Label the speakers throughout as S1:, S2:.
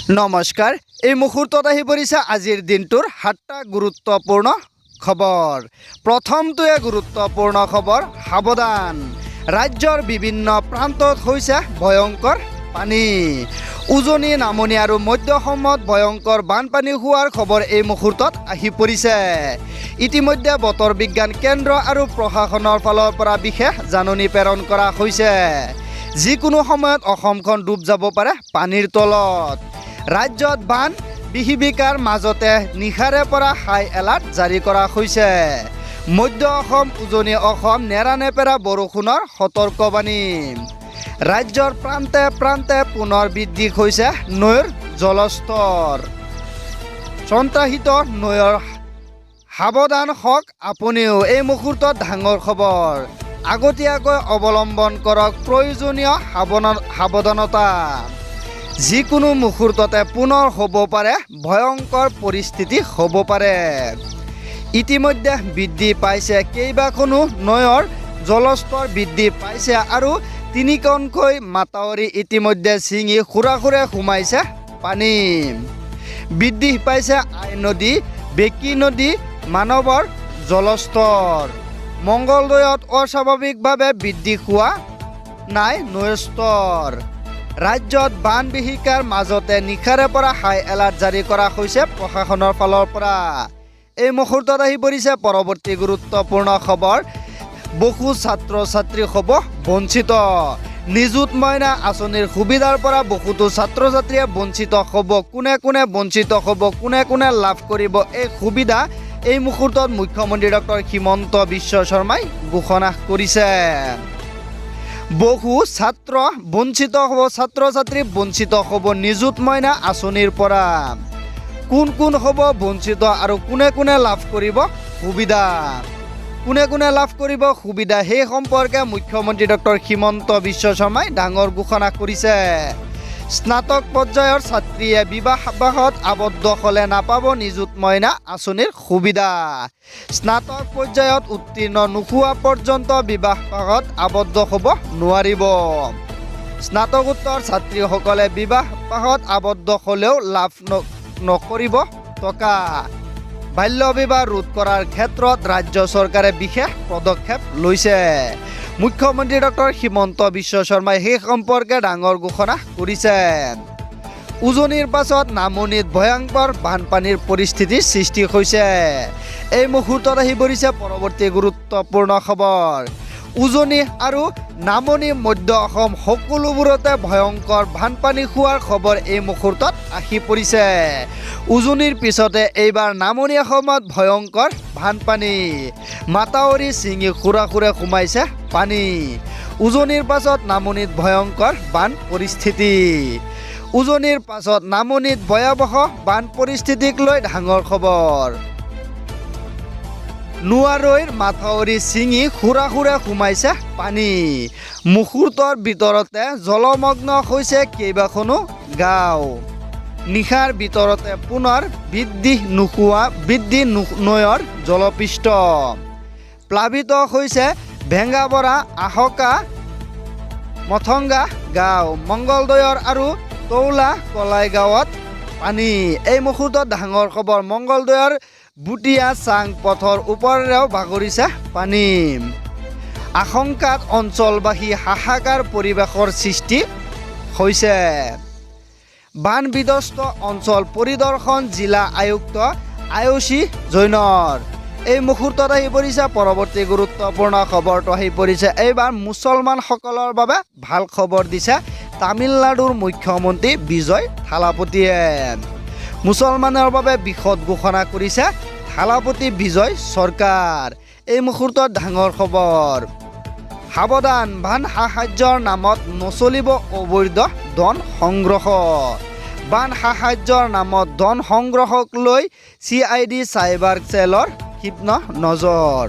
S1: নমস্কাৰ এই মুহূৰ্তত আহি পৰিছে আজিৰ দিনটোৰ 7টা গুৰুত্বপূৰ্ণ খবৰ। প্ৰথমটোৱে গুৰুত্বপূৰ্ণ খবৰ, সাৱধান, ৰাজ্যৰ বিভিন্ন প্ৰান্তত হৈছে ভয়ংকৰ পানী। উজনি, নামনি আৰু মধ্য অসমত ভয়ংকৰ বানপানী হোৱাৰ খবৰ এই মুহূৰ্তত আহি পৰিছে। ইতিমধ্যে বতৰ বিজ্ঞান কেন্দ্ৰ আৰু প্ৰশাসনৰ ফালৰ পৰা বিশেষ জাননী প্ৰেৰণ কৰা হৈছে। যিকোনো সময়ত অসমখন ডুব যাব পাৰে পানীৰ তলত। ৰাজ্যত বান বিভীষিকাৰ মাজতে নিশাৰে পৰা হাই এলাৰ্ট জাৰি কৰা হৈছে। মধ্য অসম, উজনি অসম নেৰানেপেৰা বৰষুণৰ সতৰ্কবাণী। ৰাজ্যৰ প্ৰান্তে প্ৰান্তে পুনৰ বৃদ্ধি হৈছে নৈৰ জলস্তৰ। সন্ত্ৰাসিত নৈৰ সাৱধান হওক আপুনিও। এই মুহূৰ্তত ডাঙৰ খবৰ, আগতীয়াকৈ অৱলম্বন কৰক প্ৰয়োজনীয় সাৱধানতা। যিকোনো মুহূৰ্ততে পুনৰ হ'ব পাৰে ভয়ংকৰ পৰিস্থিতি হ'ব পাৰে। ইতিমধ্যে বৃদ্ধি পাইছে কেইবাখনো নৈৰ জলস্তৰ বৃদ্ধি পাইছে আৰু তিনিখনকৈ মাথাউৰি ইতিমধ্যে ছিঙি খুৰা সোমাইছে পানী। বৃদ্ধি পাইছে আই নদী, বেকী নদী, মানৱৰ জলস্তৰ। মংগলদৈত অস্বাভাৱিকভাৱে বৃদ্ধি হোৱা নাই নৈৰ স্তৰ। ৰাজ্যত বান বিভীষিকাৰ মাজতে নিশাৰে পৰা হাই এলাৰ্ট জাৰি কৰা হৈছে প্ৰশাসনৰ ফালৰ পৰা। এই মুহূৰ্তত আহি পৰিছে পৰৱৰ্তী গুৰুত্বপূৰ্ণ খবৰ, বহু ছাত্ৰ ছাত্ৰী হ'ব বঞ্চিত। নিযুত মইনা আঁচনিৰ সুবিধাৰ পৰা বহুতো ছাত্ৰ ছাত্ৰীয়ে বঞ্চিত হ'ব। কোনে কোনে বঞ্চিত হ'ব, কোনে কোনে লাভ কৰিব এই সুবিধা, এই মুহূৰ্তত মুখ্যমন্ত্ৰী ডক্টৰ হিমন্ত বিশ্ব শৰ্মাই ঘোষণা কৰিছে। বহু ছাত্ৰ বঞ্চিত হ'ব, ছাত্ৰ ছাত্ৰী বঞ্চিত হ'ব নিযুত মইনা আঁচনিৰ পৰা। কোন কোন হ'ব বঞ্চিত আৰু কোনে কোনে লাভ কৰিব সুবিধা, কোনে কোনে লাভ কৰিব সুবিধা, সেই সম্পৰ্কে মুখ্যমন্ত্ৰী ডক্টৰ হিমন্ত বিশ্ব শৰ্মাই ডাঙৰ ঘোষণা কৰিছে। স্নাতক পৰ্যায়ৰ ছাত্ৰীয়ে বিবাহত আবদ্ধ হ'লে নাপাব নিযুত মইনা আঁচনিৰ সুবিধা। স্নাতক পৰ্যায়ত উত্তীৰ্ণ নোহোৱা পৰ্যন্ত বিবাহত আবদ্ধ হ'ব নোৱাৰিব। স্নাতকোত্তৰ ছাত্ৰীসকলে বিবাহত আবদ্ধ হ'লেও লাভ নকৰিব টকা। বাল্য বিবাহ ৰোধ কৰাৰ ক্ষেত্ৰত ৰাজ্য চৰকাৰে বিশেষ পদক্ষেপ লৈছে। মুখ্যমন্ত্ৰী ডক্টৰ হিমন্ত বিশ্ব শৰ্মাই সেই সম্পৰ্কে ডাঙৰ ঘোষণা কৰিছে। উজনিৰ পাছত নামনিত ভয়ংকৰ বানপানীৰ পৰিস্থিতিৰ সৃষ্টি হৈছে। এই মুহূৰ্তত আহি পৰিছে পৰৱৰ্তী গুৰুত্বপূৰ্ণ খবৰ, উজনি আৰু নামনি মধ্য অসম সকলোবোৰতে ভয়ংকৰ বানপানী হোৱাৰ খবৰ এই মুহূৰ্তত আহি পৰিছে। উজনিৰ পিছতে এইবাৰ নামনি অসমত ভয়ংকৰ বানপানী, মাথাউৰি ছিঙি খুৰা সোমাইছে পানী। উজনিৰ পাছত নামনিত ভয়ংকৰ বান পৰিস্থিতি। উজনিৰ পাছত নামনিত ভয়াৱহ বান পৰিস্থিতিক লৈ ডাঙৰ খবৰ। নোৱাৰৈৰ মাথাউৰি ছিঙি খুৰা সোমাইছে পানী। মুহূৰ্তৰ ভিতৰতে জলমগ্ন হৈছে কেইবাখনো গাঁও। নিশাৰ ভিতৰতে পুনৰ বৃদ্ধি নৈৰ জলপৃষ্ঠ। প্লাবিত হৈছে ভেঙাবৰা, আহকা, মথংগা গাঁও। মংগলদৈৰ আৰু তৌলা কলাই গাঁৱত পানী। এই মুহূৰ্তত ডাঙৰ খবৰ, মংগলদৈৰ বুটিয়া চাং পথৰ ওপৰেৰেও বাগৰিছে পানী। আশংকাত অঞ্চলবাসী, হাহাকাৰ পৰিৱেশৰ সৃষ্টি হৈছে। বান বিধ্বস্ত অঞ্চল পৰিদৰ্শন জিলা আয়ুক্ত আয়ুষী জৈনৰ। এই মুহূৰ্তত আহি পৰিছে পৰৱৰ্তী গুৰুত্বপূৰ্ণ খবৰটো আহি পৰিছে। এইবাৰ মুছলমানসকলৰ বাবে ভাল খবৰ দিছে তামিলনাডুৰ মুখ্যমন্ত্ৰী বিজয় থালাপতিয়ে। মুছলমানৰ বাবে বিশদ ঘোষণা কৰিছে থালাপতি বিজয় চৰকাৰ। এই মুহূৰ্তত ডাঙৰ খবৰ, সাৱধান, বান সাহায্যৰ নামত নচলিব অবৈধ ধন সংগ্ৰহ। বান সাহায্যৰ নামত ধন সংগ্ৰহক লৈ CID চাইবাৰ চেলৰ ক্ষীপ্ৰ নজৰ।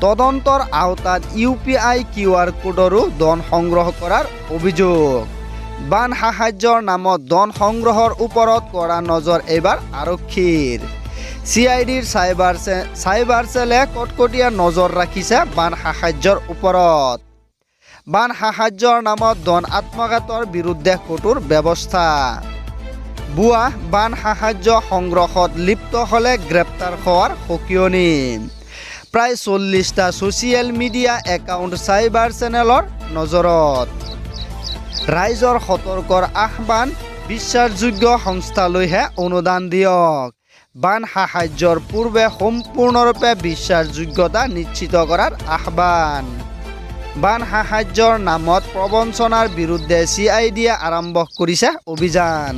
S1: তদন্তৰ আওতাত UPI QR কোডৰো ধন সংগ্ৰহ কৰাৰ অভিযোগ। বান সাহায্যৰ নামত ধন সংগ্ৰহৰ ওপৰত কৰা নজৰ এইবাৰ আৰক্ষীৰ। CIDৰ চাইবাৰ চেলে কটকটীয়া নজৰ ৰাখিছে বান সাহায্যৰ ওপৰত। বান সাহায্যৰ নামত ধন আত্মঘাতৰ বিৰুদ্ধে কঠোৰ ব্যৱস্থা। ভুৱা বান সাহায্য সংগ্ৰহত লিপ্ত হ'লে গ্ৰেপ্তাৰ হোৱাৰ সকিয়নি প্ৰায় 40টা ছ'চিয়েল মিডিয়া একাউণ্ট চাইবাৰ চেনেলৰ নজৰত ৰাইজৰ সতৰ্কৰ আহ্বান বিশ্বাসযোগ্য সংস্থালৈহে অনুদান দিয়ক বান সাহায্যৰ পূৰ্বে সম্পূৰ্ণৰূপে বিশ্বাসযোগ্যতা নিশ্চিত কৰাৰ আহ্বান বান সাহায্যৰ নামত প্ৰবঞ্চনাৰ বিৰুদ্ধে CIDয়ে আৰম্ভ কৰিছে অভিযান